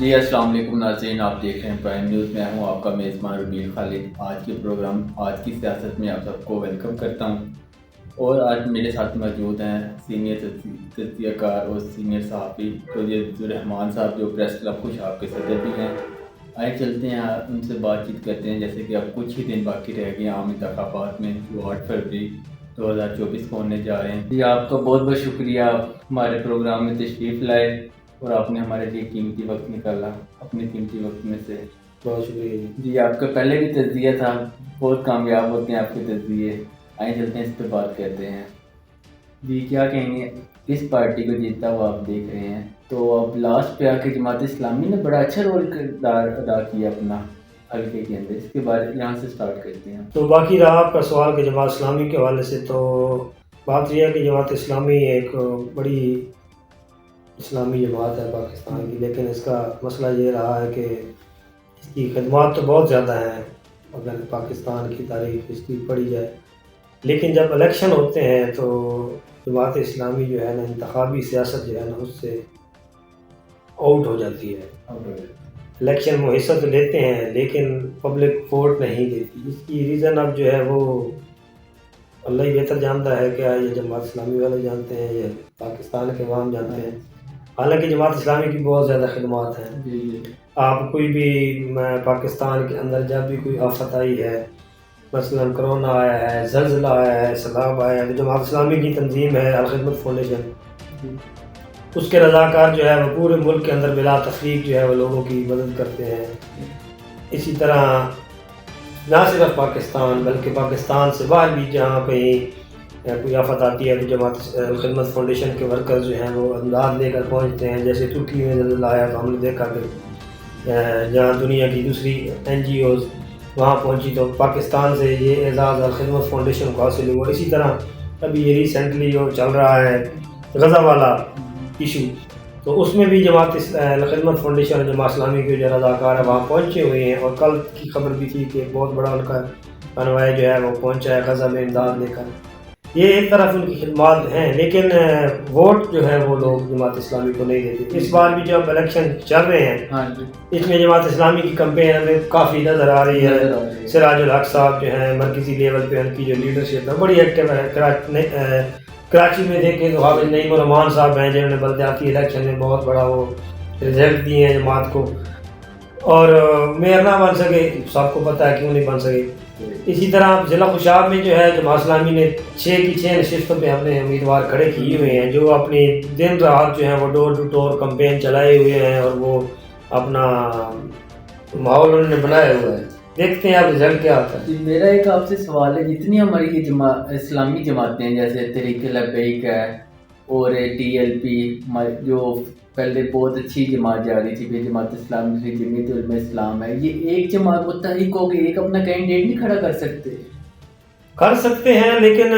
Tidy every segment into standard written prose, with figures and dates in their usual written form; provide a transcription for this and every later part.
جی السلام علیکم ناظرین، آپ دیکھ رہے ہیں پرائم نیوز۔ میں ہوں آپ کا میزبان ربیع خالد۔ آج کے پروگرام آج کی سیاست میں آپ سب کو ویلکم کرتا ہوں، اور آج میرے ساتھ موجود ہیں سینئر تجزیہ کار اور سینئر صحافی الرحمان صاحب، جو پریس کلب خوشاب کے صدر بھی ہیں۔ آئے چلتے ہیں ان سے بات چیت کرتے ہیں، جیسے کہ اب کچھ ہی دن باقی رہ گئے عام انتخابات میں، جو 8 فروری 2024 کو ہونے جا رہے ہیں۔ جی آپ کا بہت بہت شکریہ، آپ ہمارے پروگرام میں تشریف لائے اور آپ نے ہمارے لیے قیمتی وقت نکالا اپنے قیمتی وقت میں سے۔ بہت شکریہ جی آپ کا پہلے بھی تجزیہ تھا، بہت کامیاب ہوتے ہیں آپ کے تجزیے۔ آئیں چلتے ہیں اس پہ بات کرتے ہیں۔ جی کیا کہیں گے، کس پارٹی کو جیتتا ہوا آپ دیکھ رہے ہیں؟ تو اب لاسٹ پہ آ کے جماعت اسلامی نے بڑا اچھا رول کردار ادا کیا اپنا حلقے کے اندر، اس کے بارے یہاں سے سٹارٹ کرتے ہیں۔ تو باقی رہا آپ کا سوال کہ جماعت اسلامی کے حوالے سے، تو بات یہ ہے کہ جماعت اسلامی ایک بڑی اسلامی جماعت ہے پاکستان کی، لیکن اس کا مسئلہ یہ رہا ہے کہ اس کی خدمات تو بہت زیادہ ہیں اگر پاکستان کی تاریخ اس کی پڑھی جائے، لیکن جب الیکشن ہوتے ہیں تو جماعت اسلامی جو ہے نا انتخابی سیاست جو ہے نا اس سے آؤٹ ہو جاتی ہے۔ الیکشن میں حصہ تو لیتے ہیں لیکن پبلک ووٹ نہیں دیتی۔ اس کی ریزن اب جو ہے وہ اللہ ہی بہتر جانتا ہے، کیا یہ جماعت اسلامی والے جانتے ہیں یا پاکستان کے عوام جانتے ہیں۔ حالانکہ جماعت اسلامی کی بہت زیادہ خدمات ہیں۔ آپ کوئی بھی پاکستان کے اندر جب بھی کوئی آفت آئی ہے، مثلا کرونا آیا ہے، زلزلہ آیا ہے، سیلاب آیا ہے، تو جماعت اسلامی کی تنظیم ہے الخدمت فاؤنڈیشن، اس کے رضاکار جو ہے وہ پورے ملک کے اندر بلا تفریق جو ہے وہ لوگوں کی مدد کرتے ہیں۔ اسی طرح نہ صرف پاکستان بلکہ پاکستان سے باہر بھی جہاں کہیں کوئی آفت آتی ہے تو جماعت الخدمت فاؤنڈیشن کے ورکرز جو ہیں وہ امداد لے کر پہنچتے ہیں۔ جیسے ترکی میں زلزلہ آیا تو ہم نے دیکھا کہ جہاں دنیا کی دوسری NGOs وہاں پہنچی تو پاکستان سے یہ اعزاز الخدمت فاؤنڈیشن کو حاصل ہوا۔ اسی طرح ابھی یہ ریسنٹلی جو چل رہا ہے غزہ والا ایشو، تو اس میں بھی جماعت الخدمت فاؤنڈیشن اور جماعت اسلامی کے جو رضاکار ہیں وہاں پہنچے ہوئے ہیں، اور کل کی خبر بھی تھی کہ بہت بڑا ان کا کنوائے جو ہے وہ پہنچا ہے غزہ میں امداد لے کر۔ یہ ایک طرف ان کی خدمات ہیں، لیکن ووٹ جو ہے وہ لوگ جماعت اسلامی کو نہیں دیتے۔ اس بار بھی جب الیکشن چل رہے ہیں اس میں جماعت اسلامی کی کمپین ہمیں کافی نظر آ رہی ہے۔ سراج الحق صاحب جو ہیں مرکزی لیول پہ ان کی جو لیڈرشپ ہے بڑی ایکٹیو ہے۔ کراچی میں دیکھیں تو حافظ نعیم الرحمان صاحب ہیں جنہوں نے بلدیاتی الیکشن میں بہت بڑا وہ رزلٹ دیے ہیں جماعت کو، اور میئر نہ بن سکے، سب کو پتہ ہے کیوں نہیں بن سکے۔ اسی طرح ضلع خوشاب میں جو ہے جماعت اسلامی نے 6 کی 6 نشستوں پہ اپنے امیدوار کھڑے کیے ہوئے ہیں، جو اپنی دن رات جو ہیں وہ ڈور ٹو ڈور کمپین چلائے ہوئے ہیں، اور وہ اپنا ماحول انہوں نے بنایا ہوا ہے۔ دیکھتے ہیں اب رزلٹ کیا آتا ہے۔ میرا ایک آپ سے سوال ہے، جتنی ہماری یہ اسلامی جماعتیں ہیں جیسے تحریک لبیک ہے اور TLP، جو پہلے بہت اچھی جماعت جا رہی تھی، پھر جماعت اسلامی سے جمعیت علماء اسلام ہے، یہ ایک جماعت متحد ہو کے ایک اپنا کینڈیڈیٹ نہیں کھڑا کر سکتے ہیں، لیکن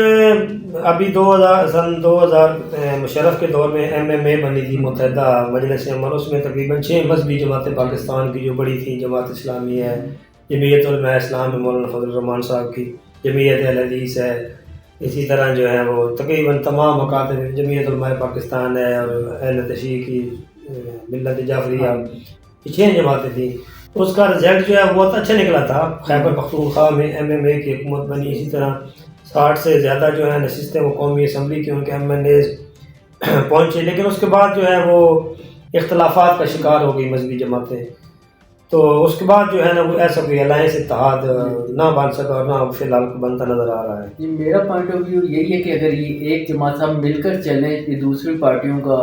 ابھی 2000 مشرف کے دور میں MMA بنی تھی متحدہ مجلس امن، اس میں تقریباً 6 مذہبی جماعتیں پاکستان کی جو بڑی تھیں، جماعت اسلامی ہے، جمعیت علماء اسلام ہے مولانا فضل الرحمان صاحب کی، جمعیت اہل حدیث ہے، اسی طرح جو ہے وہ تقریباً تمام مکاتب، جمعیت علماء پاکستان ہے، اور اہل تشیع کی ملت جعفریہ، یہ 6 جماعتیں تھیں۔ اس کا رزلٹ جو ہے بہت اچھا نکلا تھا۔ خیبر پختونخوا میں MMA کی حکومت بنی، اسی طرح 60 سے زیادہ جو ہے نشستیں وہ قومی اسمبلی کی ان کے MNAs پہنچے، لیکن اس کے بعد جو ہے وہ اختلافات کا شکار ہو گئی مذہبی جماعتیں، تو اس کے بعد جو ہے نا وہ ایسا کوئی الائنس اتحاد نہ بن سکا، اور نہ فی الحال بنتا نظر آ رہا ہے۔ جی میرا پوائنٹ آف ویو یہی ہے کہ اگر یہ ایک جماعت سب مل کر چلیں، یہ دوسری پارٹیوں کا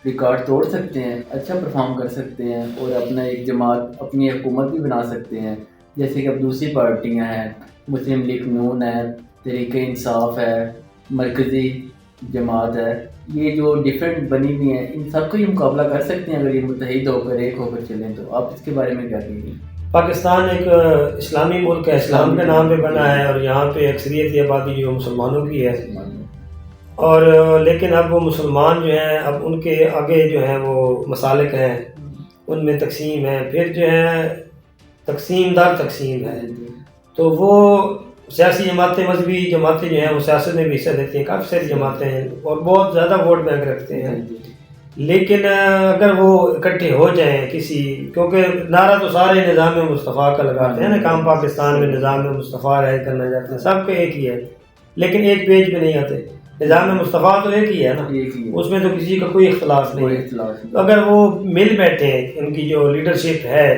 ریکارڈ توڑ سکتے ہیں، اچھا پرفارم کر سکتے ہیں، اور اپنا ایک جماعت اپنی حکومت بھی بنا سکتے ہیں۔ جیسے کہ اب دوسری پارٹیاں ہیں، مسلم لیگ نون ہے، تحریک انصاف ہے، مرکزی جماعت ہے، یہ جو ڈفرینٹ بنی ہوئی ہیں، ان سب کو یہ مقابلہ کر سکتے ہیں اگر یہ متحد ہو کر ایک ہو کر چلیں تو۔ آپ اس کے بارے میں کیا کہیں گے؟ پاکستان ایک اسلامی ملک ہے، اسلام کے نام پہ بنا ہے، اور یہاں پہ اکثریت آبادی جو مسلمانوں کی ہے، اور لیکن اب وہ مسلمان جو ہیں اب ان کے آگے جو ہیں وہ مسالک ہیں، ان میں تقسیم ہے، پھر جو ہے تقسیم در تقسیم ہے، تو وہ سیاسی جماعتیں، مذہبی جماعتیں جو ہیں وہ سیاست میں بھی حصہ لیتی ہیں، کافی ساری جماعتیں ہیں اور بہت زیادہ ووٹ بینک رکھتے ہیں، لیکن اگر وہ اکٹھے ہو جائیں کسی، کیونکہ نعرہ تو سارے نظام مصطفیٰ کا لگاتے ہیں نا، کام پاکستان میں نظام مصطفیٰ رائج کرنا چاہتے ہیں، سب کا ایک ہی ہے، لیکن ایک پیج پہ نہیں آتے. نظام مصطفیٰ تو ایک ہی ہے نا، اس میں تو کسی کا کوئی اختلاف نہیں ہے. اگر وہ مل بیٹھے ہیں، ان کی جو لیڈرشپ ہے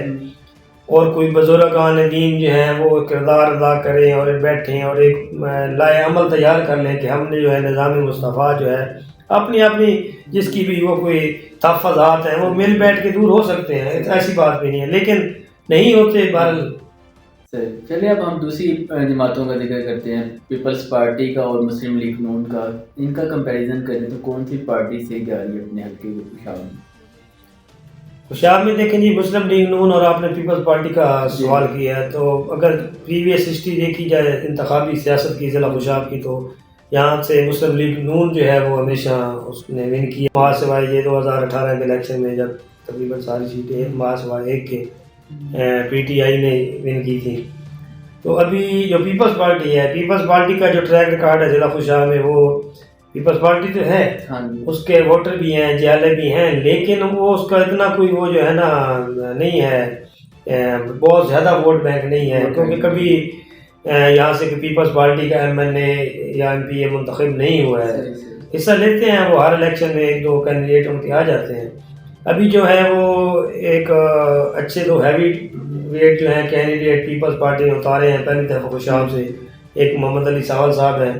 اور کوئی بزرگان دین جو ہیں وہ کردار ادا کریں اور بیٹھیں اور ایک لائے عمل تیار کر لیں کہ ہم نے جو ہے نظام مصطفیٰ جو ہے اپنی اپنی جس کی بھی وہ کوئی تحفظات ہیں وہ مل بیٹھ کے دور ہو سکتے ہیں، ایسی بات بھی نہیں ہے، لیکن نہیں ہوتے. بہرحال چلیے اب ہم دوسری جماعتوں کا ذکر کرتے ہیں، پیپلز پارٹی کا اور مسلم لیگ نون کا. ان کا کمپیریزن کریں تو کون سی پارٹی سے جا رہی ہے اپنے حلقے کے خوشاب میں؟ خوشاب میں دیکھیں جی، مسلم لیگ نون اور آپ نے پیپلز پارٹی کا سوال کیا ہے، تو اگر پریویس ہسٹری دیکھی جائے انتخابی سیاست کی ضلع خوشاب کی، تو یہاں سے مسلم لیگ نون جو ہے وہ ہمیشہ اس نے ون کیا، ماہ سوائے یہ 2018 کے الیکشن میں جب تقریباً ساری سیٹیں ماہ سوائے ایک کے پی ٹی آئی نے ون کی تھی. تو ابھی جو پیپلز پارٹی ہے، پیپلز پارٹی کا جو ٹریک ریکارڈ ہے ضلع خوشاب میں، وہ پیپلز پارٹی تو ہے، اس کے ووٹر بھی ہیں، جیالے بھی ہیں، لیکن وہ اس کا اتنا کوئی وہ جو ہے نا نہیں ہے، بہت زیادہ ووٹ بینک نہیں ہے، کیونکہ کبھی یہاں سے کہ پیپلز پارٹی کا ایم این اے یا ایم پی اے منتخب نہیں ہوا ہے. حصہ لیتے ہیں وہ ہر الیکشن میں، ایک دو کینڈیڈیٹ ان کے آ جاتے ہیں. ابھی جو ہے وہ ایک اچھے دو ہیوی ویٹ جو ہیں کینڈیڈیٹ پیپلز پارٹی نے اتارے ہیں پہلی دفعہ خوشاب سے. ایک محمد علی ساول صاحب ہیں،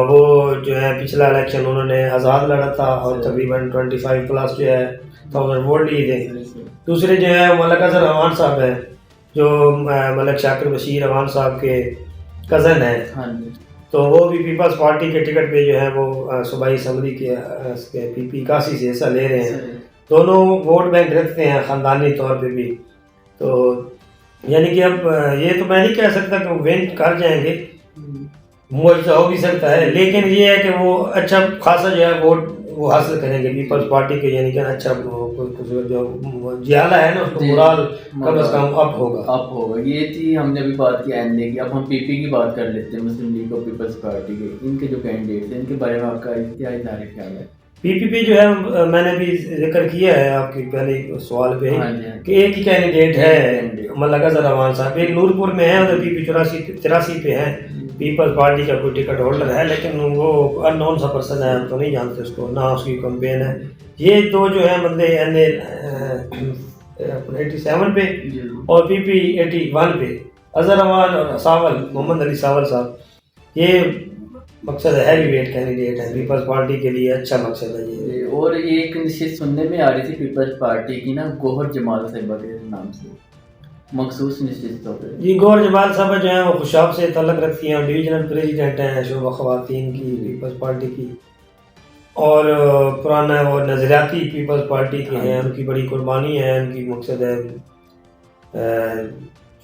وہ جو ہے پچھلا الیکشن انہوں نے آزاد لڑا تھا اور تقریباً 25 پلس جو ہے 1000 ووٹ لیے تھے. دوسرے جو ہے ملک اظہر امان صاحب ہیں، جو ملک شاکر بشیر امان صاحب کے کزن ہیں، تو وہ بھی پیپلز پارٹی کے ٹکٹ پہ جو ہے وہ صوبائی اسمبلی کے پی پی 81 سے حصہ لے رہے ہیں. دونوں ووٹ بینک رکھتے ہیں خاندانی طور پہ بھی. تو یعنی کہ اب یہ تو میں نہیں کہہ سکتا کہ وہ ون کر جائیں گے، معجزہ ہو بھی سکتا ہے، لیکن یہ ہے کہ وہ اچھا خاصا جو ہے ووٹ وہ حاصل کریں گے پیپلز پارٹی کے، یعنی کہ اچھا جو جیالہ ہے نا اس کو مورال کم از کم اپ ہوگا. یہ تھی ہم نے ابھی بات کی این ڈے کی. اب ہم پی پی کی بات کر لیتے ہیں، مسلم لیگ اور پیپلز پارٹی کے. ان کے جو کینڈیڈیٹ ہیں ان کے بارے میں آپ کا کیا اظہار خیال ہے؟ پی پی پی جو ہے میں نے بھی ذکر کیا ہے آپ کی پہلے سوال پہ کہ ایک ہی کینڈیڈیٹ ہے ملک اظہر امان صاحب، ایک نور پور میں ہے اور پی پی 83 پہ ہیں. پیپلز پارٹی کا کوئی ٹکٹ ہولڈر ہے لیکن وہ ان نون سا پرسن ہے، ہم تو نہیں جانتے اس کو، نہ اس کی کمپین ہے. یہ دو جو ہیں بندے این اے 87 پہ اور پی پی 81 پہ، اظہر امان اور ساول محمد علی ساول صاحب، یہ مقصد ہے ہیوی ویٹ کینڈیڈیٹ ہے پیپلز پارٹی کے لیے، اچھا مقصد ہے یہ. اور ایک نشست سننے میں آ رہی تھی پیپلز پارٹی کی نا، گوہر جمال صاحبہ کے نام سے مخصوص نشستوں پہ. جی گوہر جمال صاحبہ جو ہیں وہ خوشاب سے تعلق رکھتی ہیں، ڈویژنل پریزیڈنٹ ہیں شعبہ خواتین کی پیپلز پارٹی کی، اور پرانا وہ نظریاتی پیپلز پارٹی کے ہیں. ان کی بڑی قربانی ہے، ان کی مقصد ہے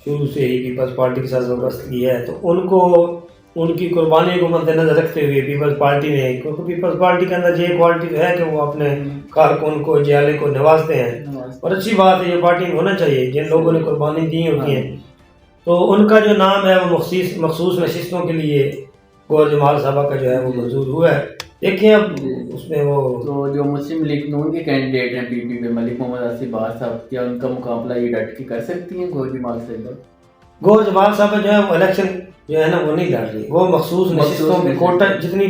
شروع سے ہی پیپلز پارٹی کے ساتھ وابستگی ہے. تو ان کو ان کی قربانی کو مد نظر رکھتے ہوئے پیپلز پارٹی نے، کیونکہ پیپلز پارٹی کے اندر یہ کوالٹی ہے کہ وہ اپنے کارکن کو جیالے کو نوازتے ہیں، اور اچھی بات ہے، یہ پارٹی میں ہونا چاہیے. جن لوگوں نے قربانی دی ہوتی ہیں تو ان کا جو نام ہے وہ مخصوص نشستوں کے لیے گوہر جمال صاحبہ کا جو ہے وہ منظور ہوا ہے. دیکھیں اب اس میں وہ تو جو مسلم لیگ نون کے کینڈیڈیٹ ہیں پی پی پہ، ملک محمد آصف بار صاحب، کیا ان کا مقابلہ یہ ڈٹ کے کر سکتی ہیں گوہر جمال صاحبہ؟ گوہر جمال صاحبہ جو ہے وہ الیکشن جو ہے نا وہ نہیں لڑ رہی، وہ مخصوص نشستوں میں کوٹا جتنی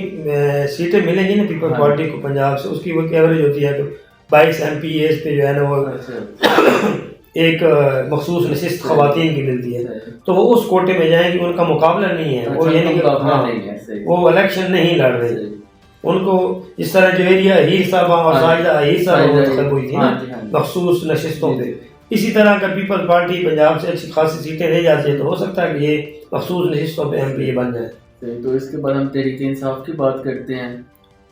سیٹیں ملیں گی نا پیپلز پارٹی کو پنجاب سے، اس کی وہ ایوریج ہوتی ہے کہ 22 ایم پی ایز پہ جو ہے نا وہ ایک مخصوص نشست خواتین کی ملتی ہے، تو وہ اس کوٹے میں جائیں گی. ان کا مقابلہ نہیں ہے، وہ یعنی کہ وہ الیکشن نہیں لڑ رہے. ان کو اس طرح جو ایریا ہیر صاحبہ اور ساجدہ ہیر صاحبہ منتخب ہوئی تھی نا مخصوص نشستوں پہ، اسی طرح اگر پیپلز پارٹی پنجاب سے اچھی خاصی سیٹیں لے جاتی ہے تو ہو سکتا ہے کہ یہ مخصوص نشستوں پہ ایم پی اے بن جائے. تو اس کے بعد ہم تحریک انصاف کی بات کرتے ہیں.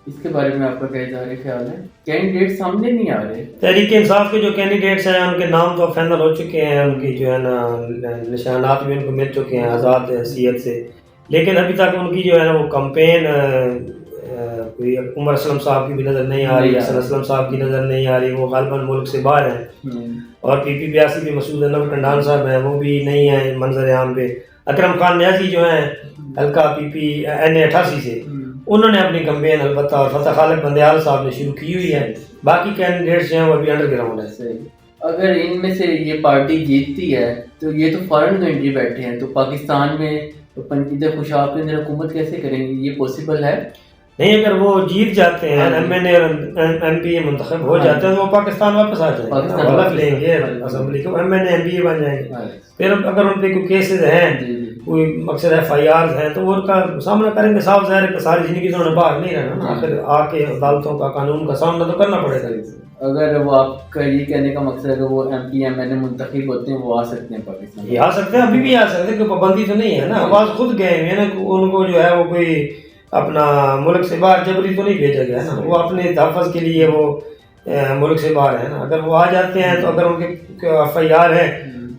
اس کے بارے میں آپ کا کیا اظہار خیال ہے؟ کینڈیڈیٹ سامنے نہیں آ رہے. تحریک انصاف کے جو کینڈیڈیٹس ہیں ان کے نام تو فائنل ہو چکے ہیں، ان کی جو ہے نا نشانات بھی ان کو مل چکے ہیں آزاد حیثیت سے، لیکن ابھی تک ان کی جو ہے نا وہ کمپین کوئی عمر اسلم صاحب کی بھی نظر نہیں آ رہی، حسن اسلم صاحب کی نظر نہیں آ رہی، وہ غالباً ملک سے باہر ہیں. اور پی پی 82 بھی مسعود انور ٹنڈان صاحب ہیں، وہ بھی نہیں ہیں منظر عام پہ. اکرم خان نیازی جو ہیں حلقہ پی پی این اے 88 سے، انہوں نے اپنی کمپین البتہ اور فتح خالق بندیال صاحب نے شروع کی ہوئی ہے. باقی کینڈیڈیٹس جو ہیں وہ ابھی انڈر گراؤنڈ ہے. صحیح. اگر ان میں سے یہ پارٹی جیتتی ہے تو یہ تو فارن کنٹری بیٹھے ہیں، تو پاکستان میں ادھر خوشاب کے اندر حکومت کیسے کریں گے؟ یہ پاسبل ہے نہیں. اگر وہ جیت جاتے ہیں، ایم این اے اور ایم پی اے منتخب ہو جاتے ہیں تو وہ پاکستان واپس آ جائیں گے، حلف لیں گے اسمبلی کو، M N A M P A بن جائیں گے. پھر اگر ان پہ کوئی کیسز ہیں، کوئی اکثر ایف آئی آرز ہیں، تو وہ ان کا سامنا کریں گے. صاف ظاہر ہے کہ ساری زندگی تو انہیں باہر نہیں رہنا نا، آخر آ کے عدالتوں کا قانون کا سامنا تو کرنا پڑے گا. اگر وہ آپ کا یہ کہنے کا مقصد ہے کہ وہ ایم پی ایم این اے منتخب ہوتے ہیں، وہ آ سکتے ہیں پاکستان؟ یہ آ سکتے ہیں، ابھی بھی آ سکتے ہیں، کوئی پابندی تو نہیں ہے نا. آواز خود گئے ہیں نا، ان کو جو ہے وہ کوئی اپنا ملک سے باہر جبری تو نہیں بھیجا گیا نا، وہ اپنے تحفظ کے لیے وہ ملک سے باہر ہے نا. اگر وہ آ جاتے ہیں تو اگر ان کے ایف آئی آر ہے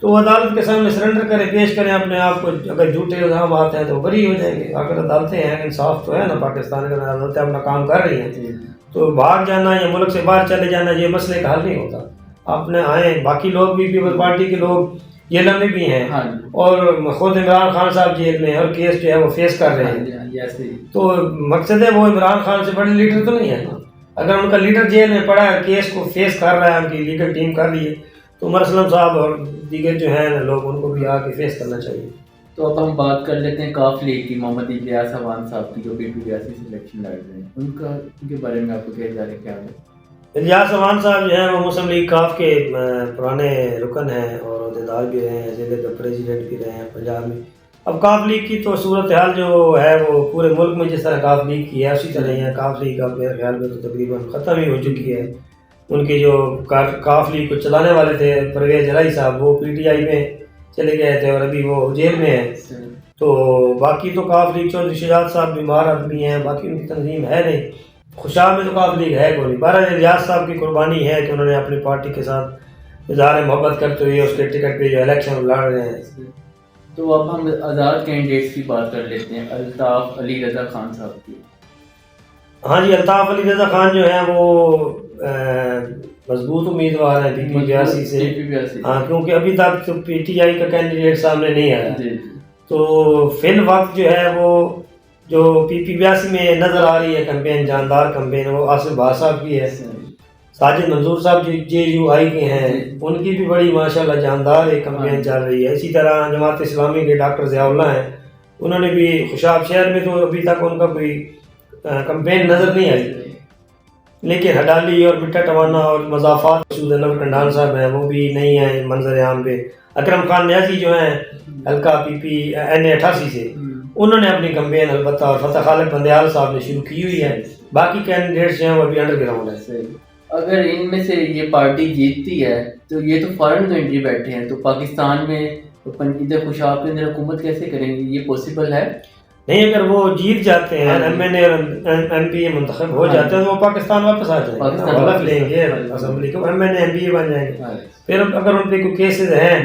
تو وہ عدالت کے سامنے سرنڈر کریں، پیش کریں اپنے آپ کو. اگر جھوٹے الزام آتے ہیں تو وہ بری ہو جائیں گے. اگر عدالتیں ہیں، انصاف تو ہے نا پاکستان کے، عدالتیں اپنا کام کر رہی ہیں، تو بھاگ جانا یا ملک سے باہر چلے جانا یہ مسئلے کا حل نہیں ہوتا. اپنے آئیں، باقی لوگ بھی پیپلز پارٹی کے لوگ یہ لمبے بھی ہیں، اور خود عمران خان صاحب جیل میں اور کیس جو ہے وہ فیس کر رہے ہیں. تو مقصد ہے وہ عمران خان سے بڑے لیڈر تو نہیں ہے نا. اگر ان کا لیڈر جیل میں پڑا ہے، کیس کو فیس کر رہا ہے، ان کی لیگل ٹیم کر رہی ہے، تو عمر اسلم صاحب اور دیگر جو ہیں لوگ، ان کو بھی آ کے فیس کرنا چاہیے. تو اب ہم بات کر لیتے ہیں کاف لیگ کی، محمد الیاس احوان صاحب کی، جو PPBC سے الیکشن لڑ رہے ہیں. ان کے بارے میں آپ کو کیا ظاہر کیا ہے؟ الیاس احوان صاحب جو ہیں وہ مسلم لیگ کاف کے پرانے رکن ہیں اور عہدیدار بھی رہے ہیں، ضلع کا پریزیڈنٹ بھی رہے ہیں پنجاب میں. اب کاف لیگ کی تو صورتحال جو ہے وہ پورے ملک میں جس طرح کاف لیگ کی ہے اسی طرح ہی ہے. کاف لیگ اب میرے خیال میں تو تقریباً ختم ہی ہو چکی ہے. ان کے جو کاف لیگ کو چلانے والے تھے پرویز الہی صاحب، وہ PTI میں چلے گئے تھے اور ابھی وہ جیل میں ہیں. تو باقی تو کاف لیگ چودھری شجاعت صاحب بیمار آدمی ہیں، باقی ان کی تنظیم ہے نہیں. خوشاب میں تو کاف لیگ ہے کوئی نہیں. بہرحال الیاس صاحب کی قربانی ہے کہ انہوں نے اپنی پارٹی کے ساتھ اظہار محبت کرتے ہوئے اس کے ٹکٹ پہ جو الیکشن لڑ رہے ہیں. تو اب ہم آزاد کینڈیڈیٹس کی بات کر لیتے ہیں، الطاف علی رضا خان صاحب کی. ہاں جی، الطاف علی رضا خان جو ہیں وہ مضبوط امیدوار ہیں PPBC سے. ہاں، کیونکہ ابھی تک تو PTI کا کینڈیڈیٹ سامنے نہیں آیا. تو فی الوقت جو ہے وہ جو PPBC میں نظر آ رہی ہے کمپین، جاندار کمپین، وہ آصف بھاٹ صاحب کی ہے. ساجد منظور صاحب جو JUI کے ہیں، ان کی بھی بڑی ماشاءاللہ جاندار ایک کمپین چل رہی ہے. اسی طرح جماعت اسلامی کے ڈاکٹر ضیاء اللہ ہیں، انہوں نے بھی خوشاب شہر میں تو ابھی تک ان کا کوئی کمپین نظر نہیں آئی، لیکن ہڈالی اور مٹا ٹوانا اور مضافات انور کنڈان صاحب ہیں، وہ بھی نہیں ہیں منظر عام پہ. اکرم خان نیازی جو ہیں حلقہ NA 88 سے، انہوں نے اپنی کمپین البتہ اور فتح خالق بندیال صاحب نے شروع کی ہوئی ہے. باقی کینڈیڈیٹس جو ہیں وہ ابھی انڈر گراؤنڈ ہے. اگر ان میں سے یہ پارٹی جیتتی ہے تو یہ تو فارن کنٹری بیٹھے ہیں، تو پاکستان میں ادھر خوشاب کے اندر حکومت کیسے کریں گے؟ یہ پاسبل ہے نہیں. اگر وہ جیت جاتے ہیں، ایم این اے اور ایم پی اے منتخب ہو جاتے ہیں تو وہ پاکستان واپس آ جائیں گے، حلف لیں گے اسمبلی کو، M N A M P A بن جائیں گے. پھر اگر ان پہ کوئی کیسز ہیں،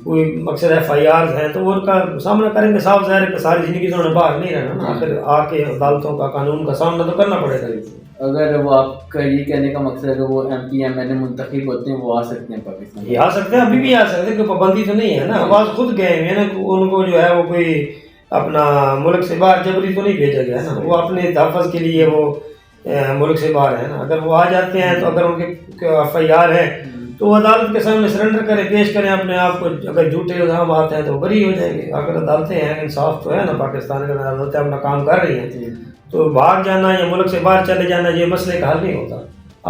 کوئی اکثر ایف آئی آرز ہیں، تو وہ ان کا سامنا کریں گے. صاف ظاہر ہے کہ ساری زندگی تو انہیں باہر نہیں رہنا نا، آخر آ کے عدالتوں کا قانون کا سامنا تو کرنا پڑے گا. اگر وہ آپ کا یہ کہنے کا مقصد ہے کہ وہ ایم پی ایم این اے منتخب ہوتے ہیں، وہ آ سکتے ہیں پاکستان؟ یہ آ سکتے ہیں، ابھی بھی آ سکتے ہیں، کوئی پابندی تو نہیں ہے نا. آواز خود گئے ہیں نا، ان کو جو ہے وہ کوئی اپنا ملک سے باہر جبری تو نہیں بھیجا گیا نا، وہ اپنے تحفظ کے لیے وہ ملک سے باہر ہے نا. اگر وہ آ جاتے ہیں تو اگر ان کے ایف آئی آر ہے تو وہ عدالت کے سامنے سرنڈر کریں، پیش کریں اپنے آپ کو. اگر جھوٹے الزام آتے ہیں تو وہ بری ہو جائیں گے. اگر عدالتیں ہیں، انصاف تو ہے نا پاکستان کے، عدالتیں اپنا کام کر رہی ہیں، تو بھاگ جانا یا ملک سے باہر چلے جانا یہ مسئلے کا حل نہیں ہوتا.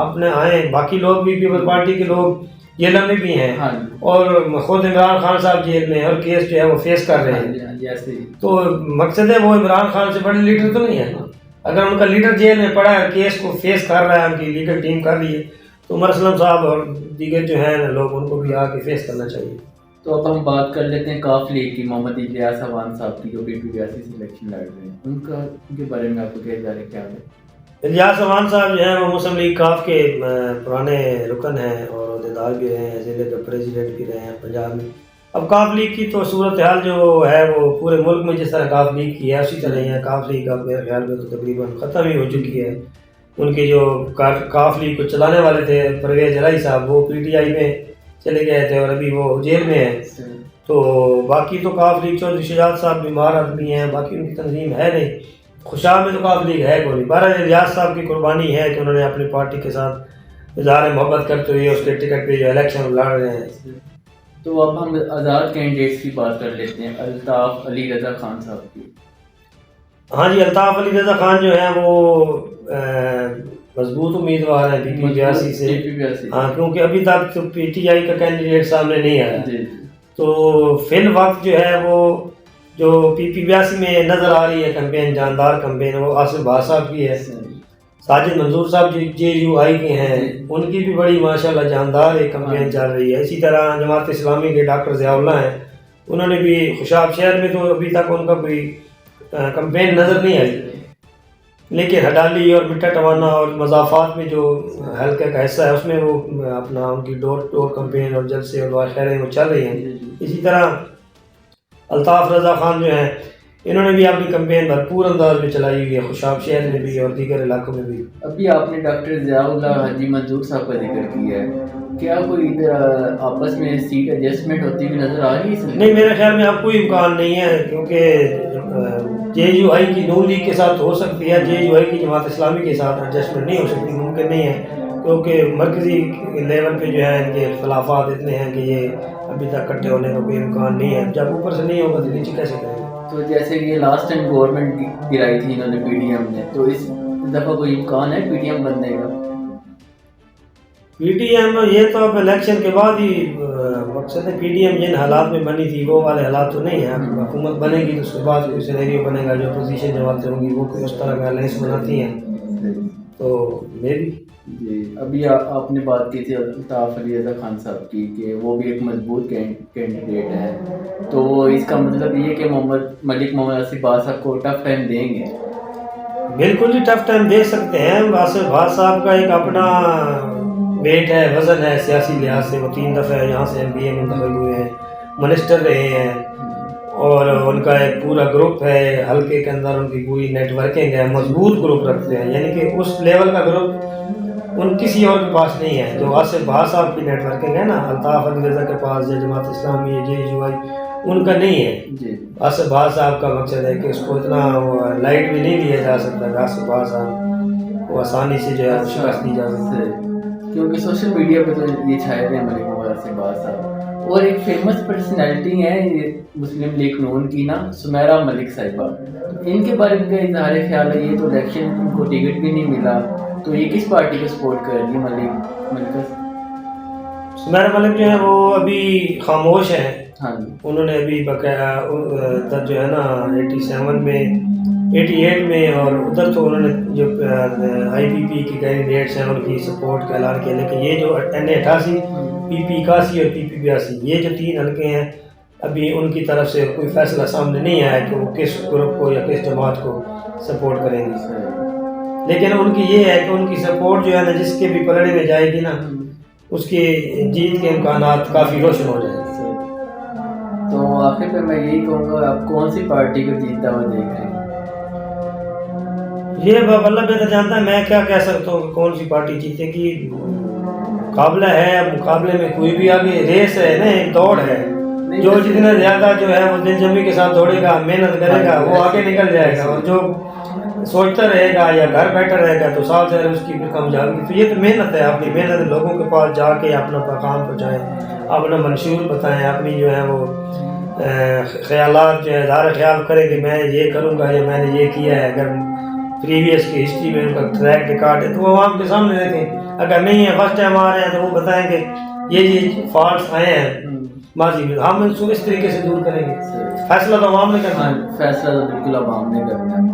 اپنے آئیں، باقی لوگ بھی پیپلز پارٹی کے لوگ یہ لمبے بھی ہیں، اور خود عمران خان صاحب جیل میں اور کیس جو ہے وہ فیس کر رہے ہیں. تو مقصد ہے وہ عمران خان سے بڑے لیڈر تو نہیں ہے نا. اگر ان کا لیڈر جیل میں پڑا ہے، کیس کو فیس کر رہا ہے، ان کی لیگل ٹیم کر رہی ہے، تو عمر اسلم صاحب اور دیگر جو ہیں لوگ، ان کو بھی آ کے فیس کرنا چاہیے. تو اب ہم بات کر لیتے ہیں کاف لیگ کی، محمد الیاس احوان صاحب کی، جو PPBC سے الیکشن لڑ رہے ہیں. ان کے بارے میں آپ کو کیا ظاہر کیا ہے؟ الیاس احوان صاحب جو ہیں وہ مسلم لیگ کاف کے پرانے رکن ہیں اور عہدیدار بھی رہے ہیں، ضلع کا پریزیڈنٹ بھی رہے ہیں پنجاب میں. اب کاف لیگ کی تو صورتحال جو ہے وہ پورے ملک میں جس طرح کاف لیگ کی ہے اسی طرح ہی ہے. کاف لیگ اب میرے خیال میں تو تقریباً ختم ہی ہو چکی ہے. ان کے جو کاف لیگ کو چلانے والے تھے پرویز الہی صاحب، وہ PTI میں چلے گئے تھے اور ابھی وہ جیل میں ہیں. تو باقی تو کاف لیگ چودھری شجاعت صاحب بیمار آدمی ہیں، باقی ان کی تنظیم ہے نہیں. خوشحال میں تو قابل ہے کوئی. بہرحال ریاض صاحب کی قربانی ہے کہ انہوں نے اپنی پارٹی کے ساتھ اظہار محبت کرتے ہوئے اس کے ٹکٹ پہ جو الیکشن لڑ رہے ہیں. تو اب ہم آزاد کینڈیڈیٹس کی بات کر لیتے ہیں. الطاف علی رضا خان صاحب کی. ہاں جی, الطاف علی رضا خان جو ہیں وہ مضبوط امیدوار ہیں PPP-82 سے. ہاں, کیونکہ ابھی تک تو PTI کا کینڈیڈیٹ سامنے نہیں آیا. تو فی الوقت جو ہے وہ جو PPP-82 میں نظر آ رہی ہے کمپین, جاندار کمپین, وہ آصف بھاٹ صاحب کی ہے. ساجد منظور صاحب جو JUI کے ہیں ان کی بھی بڑی ماشاءاللہ جاندار ایک کمپین چل رہی ہے. اسی طرح جماعت اسلامی کے ڈاکٹر ضیاء اللہ ہیں, انہوں نے بھی خوشاب شہر میں تو ابھی تک ان کا کوئی کمپین نظر نہیں آئی, لیکن ہڈالی اور مٹا ٹوانا اور مضافات میں جو حلقے کا حصہ ہے اس میں وہ اپنا ان کی ڈور ٹور کمپین اور جلسے اور خیریں وہ چل رہی ہیں. اسی طرح الطاف رضا خان جو ہیں انہوں نے بھی اپنی کمپین بھرپور انداز میں چلائی ہوئی ہے, خوشاب شہر میں بھی اور دیگر علاقوں میں بھی. ابھی آپ نے ڈاکٹر ضیاء اللہ حاجی منظور صاحب کا ذکر کیا ہے, کیا کوئی آپس میں سیٹ ایڈجسٹمنٹ ہوتی ہوئی نظر آ رہی ہے؟ نہیں, میرے خیال میں اب کوئی امکان نہیں ہے, کیونکہ JUI کی نون لیگ کے ساتھ ہو سکتی ہے, JUI کی جماعت اسلامی کے ساتھ ایڈجسٹمنٹ نہیں ہو سکتی, ممکن نہیں ہے, کیونکہ مرکزی لیول پہ جو ہے ان کے اختلافات اتنے ہیں کہ یہ ابھی تک اکٹھے ہونے کا کوئی امکان نہیں ہے. جب اوپر سے نہیں ہوگا تو نیچے کیسے کریں گے؟ تو جیسے کہ لاسٹ ٹائم گورنمنٹ گرائی تھی انہوں نے PDM نے, تو اس دفعہ کوئی امکان ہے PDM بننے کا؟ PDM یہ تو اب الیکشن کے بعد ہی مقصد ہے. PDM جن حالات میں بنی تھی وہ والے حالات تو نہیں ہیں. حکومت بنے گی تو اس کے بعد کوئی سینیریو بنے گا, جو اپوزیشن جماعتیں ہوں گی وہ کوئی اس طرح کا الائنس بناتی ہیں, تو مے بھی. جی, ابھی آپ نے بات کی تھی الطاف علی رضا خان صاحب کی کہ وہ بھی ایک مضبوط کینڈیڈیٹ ہے, تو اس کا مطلب یہ کہ ملک محمد آصف بھاٹ صاحب کو ٹف ٹائم دیں گے؟ بالکل ہی ٹف ٹائم دے سکتے ہیں. آصف بھاٹ صاحب کا ایک اپنا ویٹ ہے, وزن ہے سیاسی لحاظ سے. وہ 3 دفعہ یہاں سے MPA منتخب ہوئے ہیں, منسٹر رہے ہیں, اور ان کا ایک پورا گروپ ہے حلقے کے اندر, ان کی پوری نیٹ ورکنگ ہے, مضبوط گروپ رکھتے ہیں. یعنی کہ اس لیول کا گروپ ان کسی اور کے پاس نہیں ہے جو آصف بھاٹ صاحب کی نیٹ ورکنگ ہے نا. الطاف علی رضا کے پاس یا جماعت اسلامی یا JUI ان کا نہیں ہے. آصف بھاٹ صاحب کا مقصد ہے کہ اس کو اتنا لائٹ بھی نہیں لیا جا سکتا کہ آصف بھاٹ صاحب وہ آسانی سے جو ہے شکست دی جا سکتی ہے, کیونکہ سوشل میڈیا پہ تو یہ چھائے ہوئے ہیں ملک محمد آصف بھاٹ صاحب. اور ایک فیمس پرسنالٹی ہے مسلم لیگ نون کی نا, سمیرہ ملک صاحبہ, ان کے بارے میں اظہار خیال ہے یہ تو الیکشن ان کو ٹکٹ بھی نہیں ملا, تو یہ کس پارٹی کو سپورٹ کر رہی ہے ملک؟ سمیرہ ملک جو ہے وہ ابھی خاموش ہیں. ہاں جی, انہوں نے ابھی باقاعدہ جو ہے نا 87 میں 88 میں اور ادھر تو انہوں نے جو IPP کے کینڈیڈیٹس ہیں ان کی سپورٹ کا اعلان کیا, لیکن یہ جو NA88 PP81 اور PPP-82 یہ جو 3 حلقے ہیں ابھی ان کی طرف سے کوئی فیصلہ سامنے نہیں آیا کہ وہ کس گروپ کو یا کس جماعت کو سپورٹ کریں گے. لیکن ان کی یہ ہے کہ ان کی سپورٹ جو ہے نا جس کے بھی پلڑے میں جائے گی نا اس کی جیت کے امکانات کافی روشن ہو جائیں گے. تو آخر پہ میں یہی کہوں گا, آپ کون سی پارٹی کو جیتتا ہوا دیکھ رہے ہیں؟ یہ اللہ بہتر جانتا ہے, میں کیا کہہ سکتا ہوں کہ کون سی پارٹی جیتے گی. مقابلہ ہے, مقابلے میں کوئی بھی آگے ریس ہے نا, ایک دوڑ ہے. جو جتنا زیادہ جو ہے وہ دل جمی کے ساتھ دوڑے گا, محنت کرے گا, وہ آگے نکل جائے گا. اور جو سوچتا رہے گا یا گھر بیٹھا رہے گا تو ساتھ اس کی پھر کم جائے گی. تو یہ تو محنت ہے, اپنی محنت لوگوں کے پاس جا کے اپنا پیغام پہنچائیں, اپنا منشور بتائیں, اپنی جو ہے وہ خیالات جو ہے اظہار خیال کریں کہ میں یہ کروں گا یا میں نے یہ کیا ہے. اگر پریویس کی ہسٹری میں ان کا ٹریک ریکارڈ ہے تو وہ عوام کے سامنے رکھیں. اگر نہیں ہے فرسٹ ٹائم آ رہے ہیں تو وہ بتائیں کہ یہ فالٹس آئے ہیں ماضی میں, ہم ان کو اس طریقے سے دور کریں گے. فیصلہ تو عوام نے کرنا ہے. فیصلہ تو بالکل عوام نے کرنا ہے.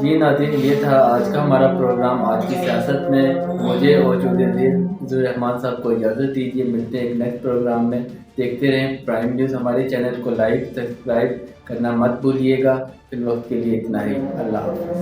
جی ناظرین, یہ تھا آج کا ہمارا پروگرام آج کی سیاست میں. مجھے اور حضور رحمان صاحب کو اجازت دیجیے, ملتے ہیں ایک نیکسٹ پروگرام میں. دیکھتے رہیں پرائم نیوز. ہمارے چینل کو لائک سبسکرائب کرنا مت بھولیے گا. فی الوقت کے لیے اتنا ہی. اللہ حافظ.